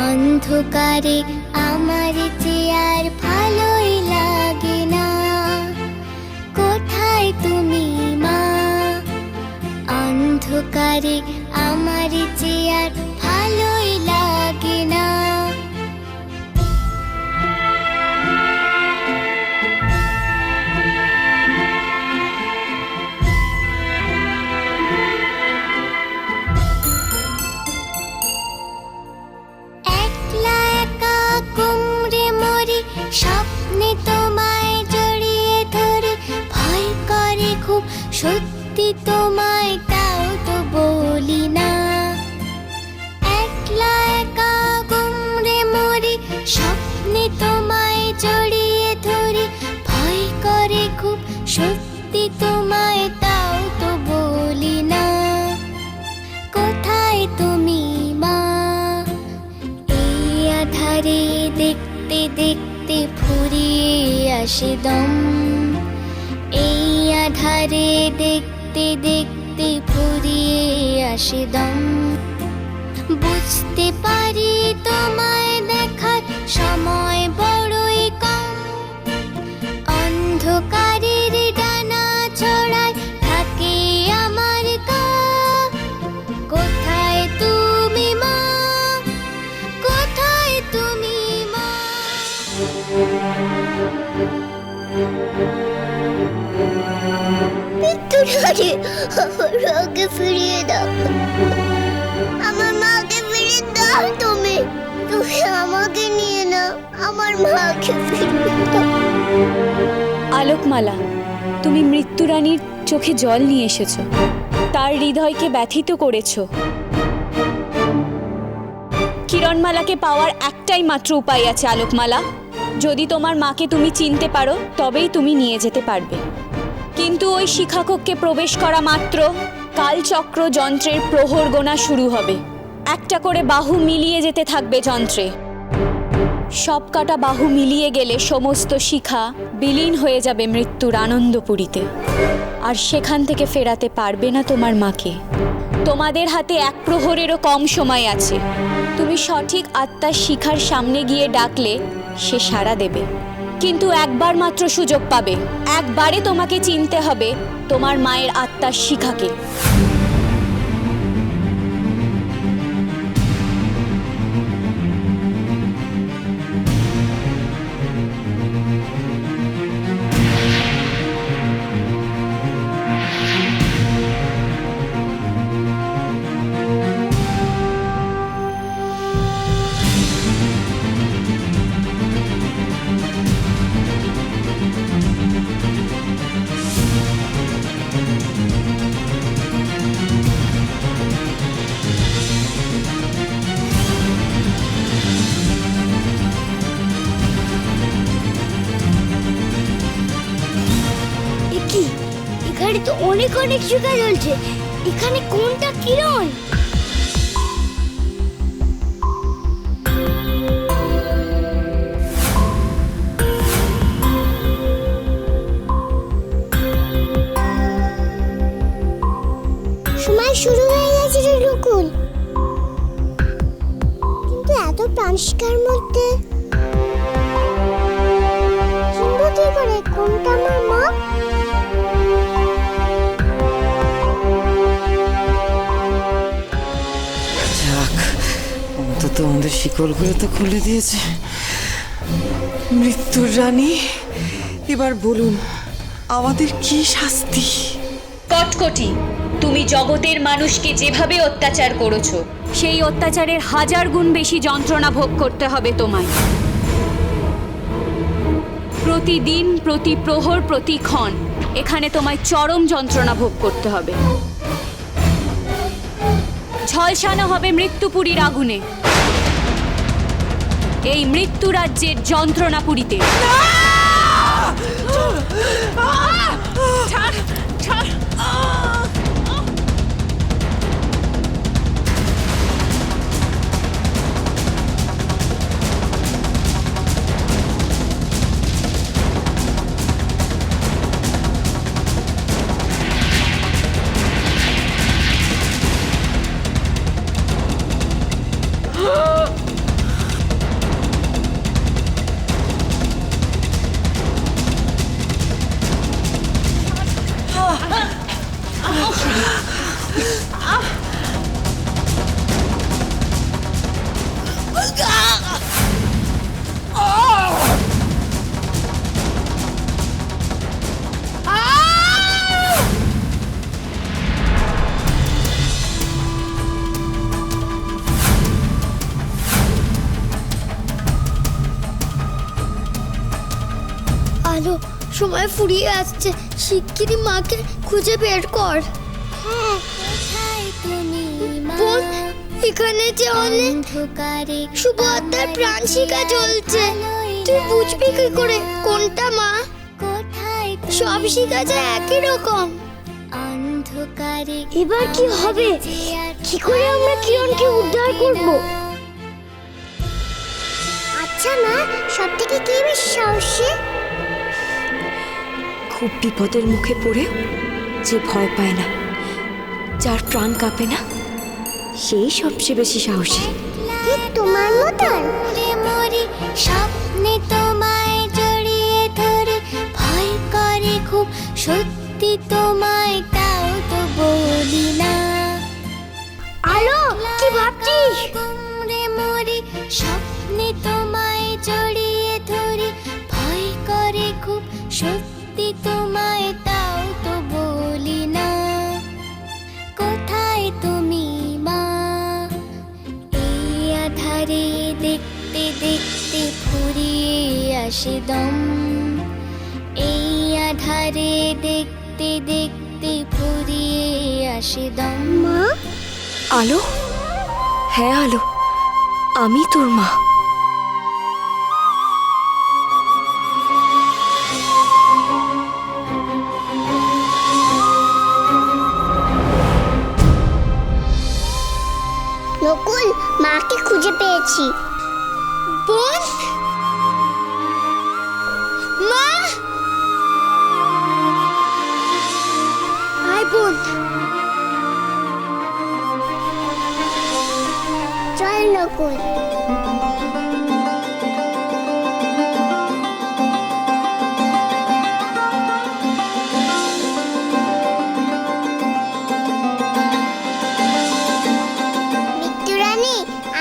অন্ধকারে আমার যে আর ভালোই লাগে না, কোথায় তুমি মা? অন্ধকারে আমার যে আর ভালোই লাগে না। স্বপ্নে তোমায় জড়িয়ে ধরে ভয় করে খুব, সত্যি তোমায় তাও তো বলি না। একলা একা গুমরে মরি, স্বপ্নে তোমায় জড়িয়ে ধরে ভয় করে খুব, সত্যি তোমায় তাও তো বলি না। কোথায় তুমি মা? এই আধারে দেখতে দেখতে ফুরিয়ে আসে দম, এই আধারে দেখতে দেখতে ফুরিয়ে আসে দম। বুঝতে পারি তোমায় দেখার সময় বড়ই কম, অন্ধকারের ডানা ছড়ায় থাকে আমার গা। কোথায় তুমি মা? কোথায় তুমি মা? আমাকে ফিরিয়ে দাও, আমার মাকে ফিরিয়ে দাও। তুমি তুমি আমাকে নিয়ে নাও, আমার মাকে ফিরিয়ে দাও। আলোকমালা, তুমি মৃত্যুরানীর চোখে জল নিয়ে এসেছো, তার হৃদয়কে ব্যথিত করেছো। কিরণমালাকে পাওয়ার একটাই মাত্র উপায় আছে আলোকমালা। যদি তোমার মাকে তুমি চিনতে পারো তবেই তুমি নিয়ে যেতে পারবে। কিন্তু ওই শিখাকক্ষে প্রবেশ করা মাত্র কালচক্র যন্ত্রের প্রহর গোনা শুরু হবে। একটা করে বাহু মিলিয়ে যেতে থাকবে যন্ত্রে। সব কাটা বাহু মিলিয়ে গেলে সমস্ত শিখা বিলীন হয়ে যাবে মৃত্যুর আনন্দপুরীতে, আর সেখান থেকে ফেরাতে পারবে না তোমার মাকে। তোমাদের হাতে এক প্রহরেরও কম সময় আছে। তুমি সঠিক আত্মার শিখার সামনে গিয়ে ডাকলে সে সাড়া দেবে, কিন্তু একবার মাত্র সুযোগ পাবে। একবারে তোমাকে চিনতে হবে তোমার মায়ের আত্মার শিখাকে। এখানে তো অনেক অনেক শিখা জ্বলছে, এখানে কোনটা কিরণ? সময় শুরু হয়ে গেছে রে রকুল, কিন্তু এত প্রাণ শিখার মধ্যে চিনব কি করে কোনটা আমার মা? অন্তত আমাদের শিকলগুলো তো খুলে দিয়েছে। মৃত্যুর রানী, এবার বলুন আমাদের কি শাস্তি? কটকটি, তুমি জগতের মানুষকে যেভাবে অত্যাচার করেছো সেই অত্যাচারের 1000 গুণ বেশি যন্ত্রণা ভোগ করতে হবে তোমায়। প্রতিদিন, প্রতি প্রহর, প্রতিক্ষণ এখানে তোমায় চরম যন্ত্রণা ভোগ করতে হবে। ঝলসানো হবে মৃত্যুপুরীর আগুনে, এই মৃত্যু রাজ্যের যন্ত্রণাপুরীতে। আলো সময় ফুরিয়ে আসছে, শিগগিরই মাকে খুঁজে বের কর। বোন, এখানে যে অনেক সুভদ্রার প্রাণ শিখা জ্বলছে, তুই বুঝবি কি করে কোনটা মা? সব শিখা যায় একই রকম। এবার কি হবে? কি করে আমরা কিরণকে উদ্ধার করব? আচ্ছা মা, সব থেকে কে বেশি সাহসী? খুব বিপদের মুখে পড়ে যে ভয় পায় না, যার প্রাণ কাঁপে না, সেই সবচেয়ে বেশি সাহসী। ঠিক তোমার মতন মরি স্বপ্নে তোমায় জড়িয়ে ধরে, ভয় করে খুব সত্যি তোমায়, তাও তো বলি না। আলো, কি ভাবছিস? মরি স্বপ্নে তোমায় জড়িয়ে ধরে, ভয় করে খুব সত্যি তোমায়, তাও তো বলি না। কোথায় তুমি মা? এই আধারে দেখতে দেখতে ফুরিয়ে আসে দম, এই আধারে দেখতে দেখতে ফুরিয়ে আসে দম। মা? আলো, হ্যাঁ আলো, আমি তোর মা। নকুল, মাকে খুঁজে পেয়েছি। বোন, মা, আয় বোন, চল নকুল।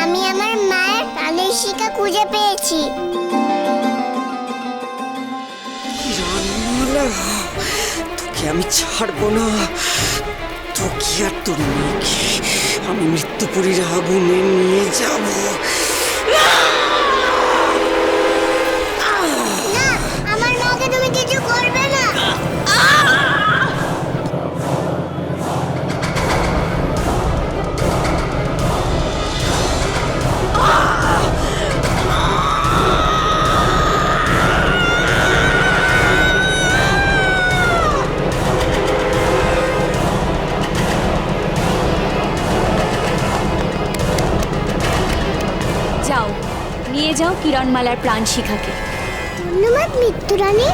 আমি আমার মায়ের প্রাণের শিখা খুঁজে পেয়েছি। কিরণমালা, তোকে আমি ছাড়বো না। তোকে আর তোর মেয়েকে আমি মৃত্যুপুরীর আগুনে নিয়ে যাব। না, আমার মাকে তুমি কিছু করবে না। যাও, নিয়ে যাও কিরণমালার প্রাণ শিখাকে। ধন্যবাদ মৃত্যুরানী।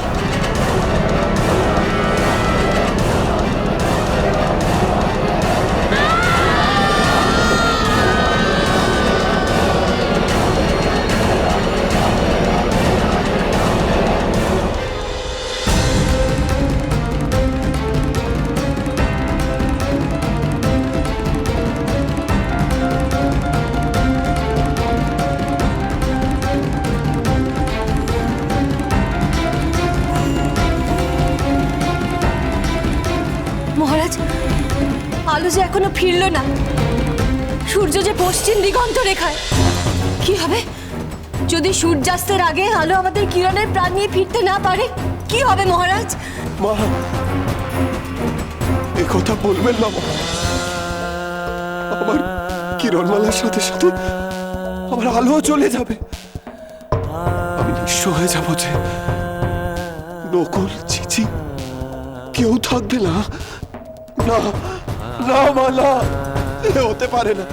মহারাজ, আলো যে এখনো ফিরলো না, সূর্য যে পশ্চিম দিগন্ত রেখায়। কি হবে যদি সূর্যাস্তের আগে আলো আমাদের কিরণের প্রাণ নিয়ে ফিরতে না পারে? কি হবে মহারাজ? মা, এ কথা বলবেন না মা। আমার কিরণমালার সাথে সাথে আমার আলো চলে যাবে। আমি নিঃস্ব হয়ে যাবো যে। নকুল, চিচি কেউ থাকবে না। না না মা, না, এ হতে পারে না।